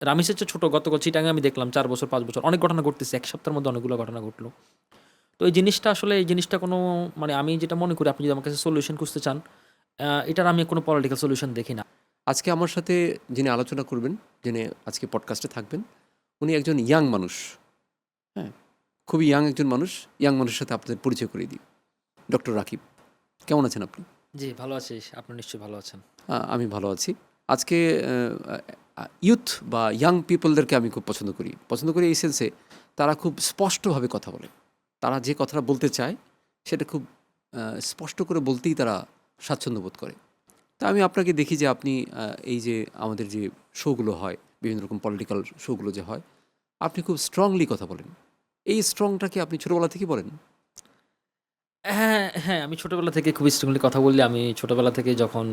রামিসের চেয়ে ছোট গতকাল চিটাঙে আমি দেখলাম ৪ বছর ৫ বছর অনেক ঘটনা ঘটতেছে। ১ সপ্তাহের মধ্যে অনেকগুলো ঘটনা ঘটলো। তো এই জিনিসটা কোনো মানে আমি যেটা মনে করি আপনি যদি আমার কাছে সলিউশন খুঁজতে চান, এটার আমি কোনো পলিটিক্যাল সলিউশন দেখি না। আজকে আমার সাথে যিনি আলোচনা করবেন, যিনি আজকে পডকাস্টে থাকবেন, উনি একজন ইয়াং মানুষ। হ্যাঁ, খুবই ইয়াং একজন মানুষ। ইয়াং মানুষের সাথে আপনাদের পরিচয় করিয়ে দিই। ডক্টর রাকিব, কেমন আছেন আপনি? জি, ভালো আছি। আপনি নিশ্চয়ই ভালো আছেন। আমি ভালো আছি। আজকে ইয়ুথ বা ইয়াং পিপলদেরকে আমি খুব পছন্দ করি। পছন্দ করি এই সেন্সে, তারা খুব স্পষ্টভাবে কথা বলে। তারা যে কথাটা বলতে চায় সেটা খুব স্পষ্ট করে বলতেই তারা স্বাচ্ছন্দ্য বোধ করে। তা আমি আপনাকে দেখি যে আপনি এই যে আমাদের যে শোগুলো হয়, বিভিন্ন রকম পলিটিক্যাল শোগুলো যে হয়, আপনি খুব স্ট্রংলি কথা বলেন। এই স্ট্রংটা কি আপনি ছোটোবেলা থেকেই বলেন? হ্যাঁ, হ্যাঁ, আমি ছোটোবেলা থেকে খুব স্ট্রংলি কথা বলি। আমি ছোটোবেলা থেকে যখন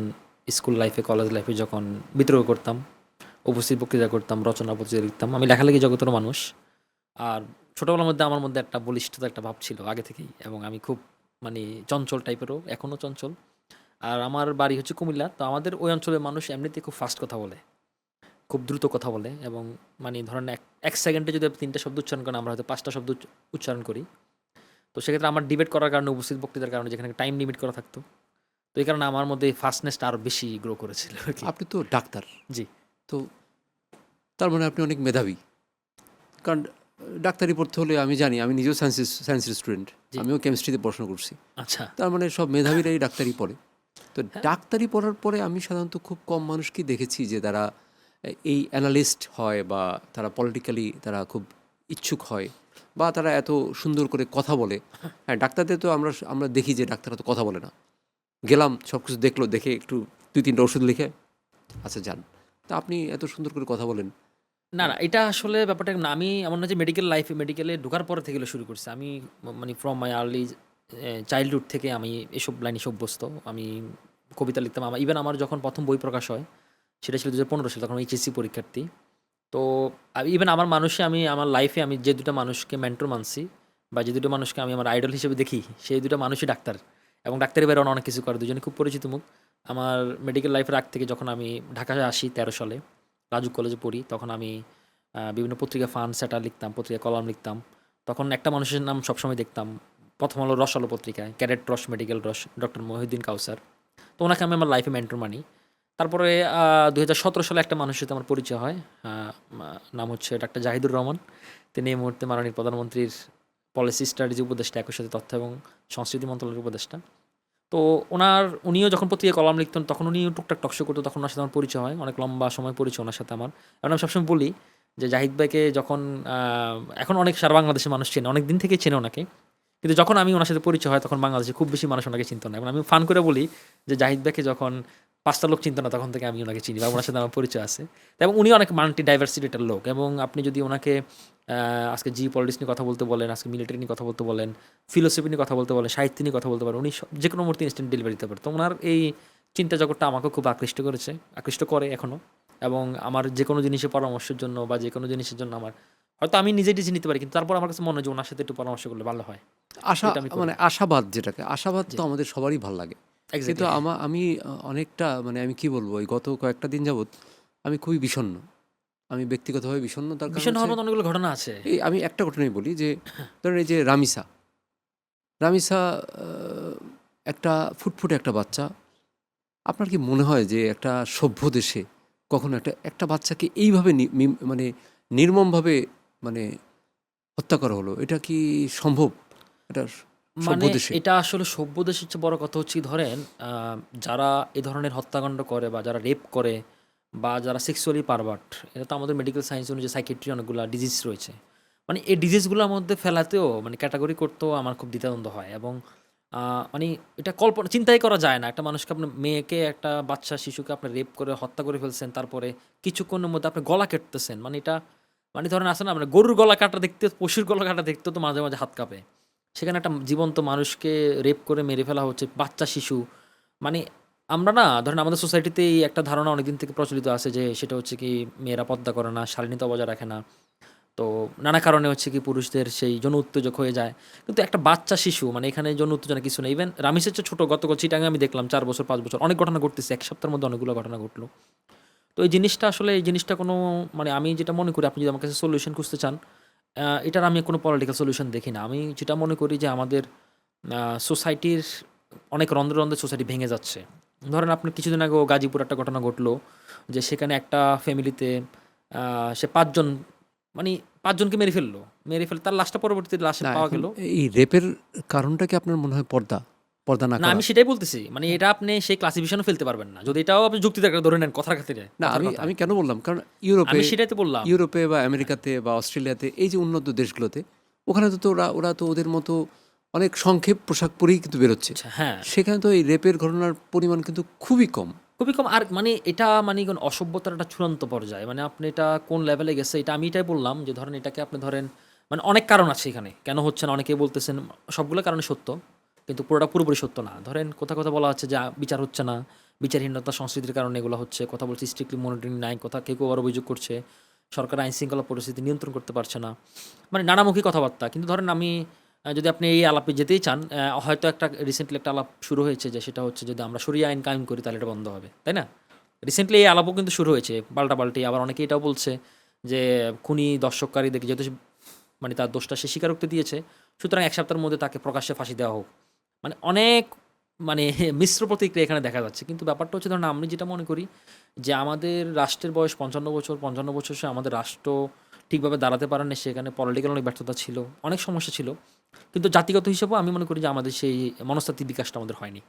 স্কুল লাইফে, কলেজ লাইফে যখন বিদ্রোহ করতাম, উপস্থিত বক্তৃতা করতাম, রচনা প্রতিযোগিতা লিখতাম। আমি লেখালেখি জগতেরও মানুষ। আর ছোটোবেলার মধ্যে আমার মধ্যে একটা বলিষ্ঠতা একটা ভাব ছিল আগে থেকেই, এবং আমি খুব মানে চঞ্চল টাইপেরও, এখনও চঞ্চল। আর আমার বাড়ি হচ্ছে কুমিল্লা। তো আমাদের ওই অঞ্চলের মানুষ এমনিতেই খুব ফাস্ট কথা বলে, খুব দ্রুত কথা বলে, এবং মানে ধরেন এক সেকেন্ডে যদি আপনি ৩টা শব্দ উচ্চারণ করেন, আমরা হয়তো ৫টা শব্দ উচ্চারণ করি। তো সেক্ষেত্রে আমার ডিবেট করার কারণে, উপস্থিত বক্তৃতার কারণে, যেখানে টাইম লিমিট করা থাকতো, তো এই কারণে আমার মধ্যে এই ফাস্টনেসটা আরও বেশি গ্রো করেছিল আর কি। আপনি তো ডাক্তার। জি। তো তার মানে আপনি অনেক মেধাবী। কারণ ডাক্তারি পড়তে হলে আমি জানি, আমি নিজেও সায়েন্সের স্টুডেন্ট। জি। আমিও কেমিস্ট্রিতে পড়াশোনা করছি। আচ্ছা। তার মানে সব মেধাবীরাই ডাক্তারি পড়ে। তো হ্যাঁ। ডাক্তারি পড়ার পরে আমি সাধারণত খুব কম মানুষকেই দেখেছি যে তারা এই অ্যানালিস্ট হয়, বা তারা পলিটিক্যালি তারা খুব ইচ্ছুক হয়, বা তারা এত সুন্দর করে কথা বলে। হ্যাঁ, ডাক্তারদের তো আমরা আমরা দেখি যে ডাক্তাররা তো কথা বলে না। গেলাম, সব কিছু দেখলো, দেখে একটু ২-৩টা ওষুধ লিখে আচ্ছা যান। তা আপনি এত সুন্দর করে কথা বলেন। না, না, এটা আসলে ব্যাপারটা না। আমি এমন না যে মেডিকেলে ঢোকার পরে থেকে এগুলো শুরু করছি। আমি মানে ফ্রম মাই আর্লি চাইল্ডহুড থেকে আমি এসব লাইনে অভ্যস্ত। আমি কবিতা লিখতাম। ইভেন আমার যখন ১ম বই প্রকাশ হয়, সেটা ছিল ২০১৫ সালে, তখন এইচএসসি পরীক্ষার্থী। তো ইভেন আমি আমার লাইফে আমি যে ২ টা মানুষকে মেন্টর মানছি, বা যে ২ টা মানুষকে আমি আমার আইডল হিসেবে দেখি, সেই ২ টা মানুষই ডাক্তার। এবং ডাক্তারের বাইরে অনেক কিছু করে। দুজনে খুব পরিচিত মুখ। আমার মেডিকেল লাইফের আগ থেকে যখন আমি ঢাকায় আসি ১৩ সালে, রাজুক কলেজে পড়ি, তখন আমি বিভিন্ন পত্রিকা ফান সেটা লিখতাম, পত্রিকায় কলাম লিখতাম। তখন একটা মানুষের নাম সবসময় দেখতাম। ১ম আলো, রস আলো পত্রিকায়, ক্যাডেট রস, মেডিকেল রস, ডক্টর মহিউদ্দিন কাউসার। তো ওনাকে আমি আমার লাইফে মেন্টর মানি। তারপরে ২০১৭ সালে একটা মানুষের সাথে আমার পরিচয় হয়। আ মা নাম হচ্ছে ডাক্তার জাহিদুর রহমান। তিনি এই মুহূর্তে মাননীয় প্রধানমন্ত্রীর পলিসি স্ট্র্যাটেজি উপদেষ্টা, একই সাথে তথ্য এবং সংস্কৃতি মন্ত্রণালয়ের উপদেষ্টা। তো উনিও যখন পত্রিকায় কলাম লিখতেন, তখন উনিও টুকটাক টকশো করতো, তখন ওনার সাথে আমার পরিচয় হয়। অনেক লম্বা সময় পরিচয় ওনার সাথে আমার। এবং আমি সবসময় বলি যে জাহিদ ভাইকে যখন আ এখন অনেক সারা বাংলাদেশের মানুষ চেনে, অনেক দিন থেকেই চেনে ওনাকে। কিন্তু যখন আমি ওনার সাথে পরিচয় হয়, তখন বাংলাদেশে খুব বেশি মানুষ ওনাকে চিনত না। এবং আমি ফান করে বলি যে জাহিদ ভাইকে যখন ৫ টা লোক চিনত না, তখন থেকে আমি ওনাকে চিনি, বা ওনার সাথে আমার পরিচয় আছে। এবং উনি অনেক মাল্টি ডাইভার্সিটির লোক। এবং আপনি যদি ওনাকে আজকে পলিটিক্স নিয়ে কথা বলতে বলেন, আজকে মিলিটারি নিয়ে কথা বলতে বলেন, ফিলোসফি নিয়ে কথা বলতে বলেন, সাহিত্য নিয়ে কথা বলতে পারেন, উনি যেকোনো মুহূর্তে ইনস্ট্যান্ট ডেলিভারি দিতে পারে। তো উনার এই চিন্তা জগৎটা আমাকেও খুব আকৃষ্ট করে এখনো। এবং আমার যেকোনো জিনিসের পরামর্শের জন্য, বা যেকোনো জিনিসের জন্য আমার হয়তো আমি নিজে ডিসিশন নিতে পারি, কিন্তু তারপর আমার কাছে মনে হয় যে ওনার সাথে একটু পরামর্শ করলে ভালো হয়। এটা আমি করি। মানে আশাবাদ, যেটাকে আশাবাদ জি, তো আমাদের সবারই ভাল লাগে। কিন্তু এক্সাক্টলি, হ্যাঁ। আমি অনেকটা মানে আমি কি বলবো, এই গত কয়েকটা দিন যাবৎ আমি খুবই বিষণ্ণ। আমি ব্যক্তিগতভাবে বিষণ্ণ। তার কারণ বিষণ্ণ হচ্ছে, হওয়ার মতো অনেকগুলো ঘটনা আছে। এই আমি একটা ঘটনাই বলি যে, ধরেন এই যে রামিসা একটা ফুটফুটে একটা বাচ্চা। আপনার কি মনে হয় যে একটা সভ্য দেশে কখনো একটা একটা বাচ্চাকে এইভাবে মানে নির্মমভাবে মানে হত্যা করা হলো? এটা কি সম্ভব? এটা সভ্য মানে দেশে? এটা আসলে সভ্য দেশের চেয়ে বড় কথা হচ্ছে, ধরেন যারা এ ধরনের হত্যাকাণ্ড করে, বা যারা রেপ করে, বা যারা সেক্সুয়ালি পারভার্ট, এটা তো আমাদের মেডিকেল সায়েন্স অনুযায়ী সাইকিয়াট্রি অনেকগুলা ডিজিজ রয়েছে। মানে এই ডিজিজগুলোর মধ্যে ফেলাতেও, মানে ক্যাটাগরি করতেও আমার খুব দ্বিধাদ্বন্দ্ব হয়। এবং মানে এটা চিন্তাই করা যায় না। একটা মানুষকে, আপনার মেয়েকে, একটা বাচ্চা শিশুকে আপনি রেপ করে হত্যা করে ফেলছেন। তারপরে কিছুক্ষণের মধ্যে আপনি গলা কেটতেছেন। মানে এটা, মানে ধরেন আছে না, মানে গরুর গলা কাটা দেখতে, পশুর গলা কাটা দেখতেও তো মাঝে, মাঝে হাত কাঁপে। সেখানে একটা জীবন্ত মানুষকে রেপ করে মেরে ফেলা হচ্ছে, বাচ্চা শিশু। মানে আমরা না, ধরেন আমাদের সোসাইটিতে এই একটা ধারণা অনেকদিন থেকে প্রচলিত আছে যে, সেটা হচ্ছে কি, মেয়েরা পর্দা করে না, শালীনতা বজায় রাখে না। তো নানা কারণে হচ্ছে কি, পুরুষদের সেই যৌন উত্তেজক হয়ে যায়। কিন্তু একটা বাচ্চা শিশু, মানে এখানে যৌন উত্তেজনা কিছু নেই। ইভেন রামিসের চেয়ে ছোট গতকাল চিটাঙে আমি দেখলাম ৪ বছর ৫ বছর অনেক ঘটনা ঘটতেছে। ১ সপ্তাহের মধ্যে অনেকগুলো ঘটনা ঘটলো। তো তো এই জিনিসটা কোনো মানে আমি যেটা মনে করি আপনি যদি আমার কাছে সলিউশন খুঁজতে চান, এটার আমি কোনো পলিটিক্যাল সলিউশন দেখি না। আমি যেটা মনে করি যে আমাদের সোসাইটির অনেক রন্ধ্রে রন্ধ্রে সোসাইটি ভেঙে যাচ্ছে। ধরেন আপনি কিছুদিন আগেও গাজীপুর একটা ঘটনা ঘটলো যে সেখানে একটা ফ্যামিলিতে সে ৫ জন মানে ৫ জনকে মেরে ফেলে তার লাশটা পরবর্তীতে লাশে না, পাওয়া এখন গেল। এই রেপের কারণটা কি আপনার মনে হয় পর্দা? পর্দা না না, করা? আমি সেটাই বলতেছি। মানে এটা আপনি সেই ক্লাসিফিকেশনও ফেলতে পারবেন না। যদি এটাও আপনি যুক্তিতে একটা ধরে নেন কথার খাতিরে, না, কথার আমি কথায়। আমি কেন বললাম? কারণ ইউরোপে আমি সেটাই তো বললাম। ইউরোপে বা আমেরিকাতে বা অস্ট্রেলিয়াতে এই যে উন্নত দেশগুলোতে, ওখানে তো ওরা তো ওদের মতো অনেক সংক্ষেপ পোশাক পরেই কিন্তু বেরোচ্ছে। আচ্ছা, হ্যাঁ, সেখানে তো এই রেপের ঘটনার পরিমাণ কিন্তু খুবই কম। খুবই কম। আর মানে এটা মানে কোন অসভ্যতার একটা চূড়ান্ত পর্যায়ে। মানে আপনি এটা কোন লেভেলে গেছে এটা আমি এটাই বললাম যে ধরেন এটাকে আপনি ধরেন মানে অনেক কারণ আছে এখানে। কেন হচ্ছে না অনেকেই বলতেছেন সবগুলো কারণে সত্য। কিন্তু পুরোটা পুরোপুরি সত্য না। ধরেন কথা বলা হচ্ছে যে বিচার হচ্ছে না। বিচারহীনতা সংস্কৃতির কারণে এগুলো হচ্ছে। কথা বলছে স্ট্রিক্টলি মনিটরিং নাই। কেউ আবার অভিযোগ করছে সরকার আইন শৃঙ্খলা পরিস্থিতি নিয়ন্ত্রণ করতে পারছে না। মানে নানামুখী কথাবার্তা। কিন্তু ধরেন আমি যদি আপনি এই আলাপে যেতেই চান, হয়তো রিসেন্টলি একটা আলাপ শুরু হয়েছে যে সেটা হচ্ছে যদি আমরা শরিয়া আইন কায়েম করি তাহলে এটা বন্ধ হবে। তাই না? রিসেন্টলি এই আলাপও কিন্তু শুরু হয়েছে পাল্টাপাল্টি। আবার অনেকে এটাও বলছে যে খুনি দর্শককারীদেরকে যেহেতু মানে তার দোষটা সে স্বীকারোক্তি দিয়েছে, সুতরাং ১ সপ্তাহের মধ্যে তাকে প্রকাশ্যে ফাঁসি দেওয়া হোক। মানে অনেক মানে মিশ্র প্রতিক্রিয়া এখানে দেখা যাচ্ছে। কিন্তু ব্যাপারটা হচ্ছে ধরুন আমি যেটা মনে করি যে আমাদের রাষ্ট্রের বয়স ৫৫ বছর সে আমাদের রাষ্ট্র ঠিকভাবে দাঁড়াতে পারেনি। সেখানে পলিটিক্যাল অনেক ব্যর্থতা ছিল, অনেক সমস্যা ছিল। কিন্তু জাতিগত হিসেবেও আমি মনে করি যে আমাদের সেই মনস্তাত্ত্বিক বিকাশটা আমাদের হয়নি।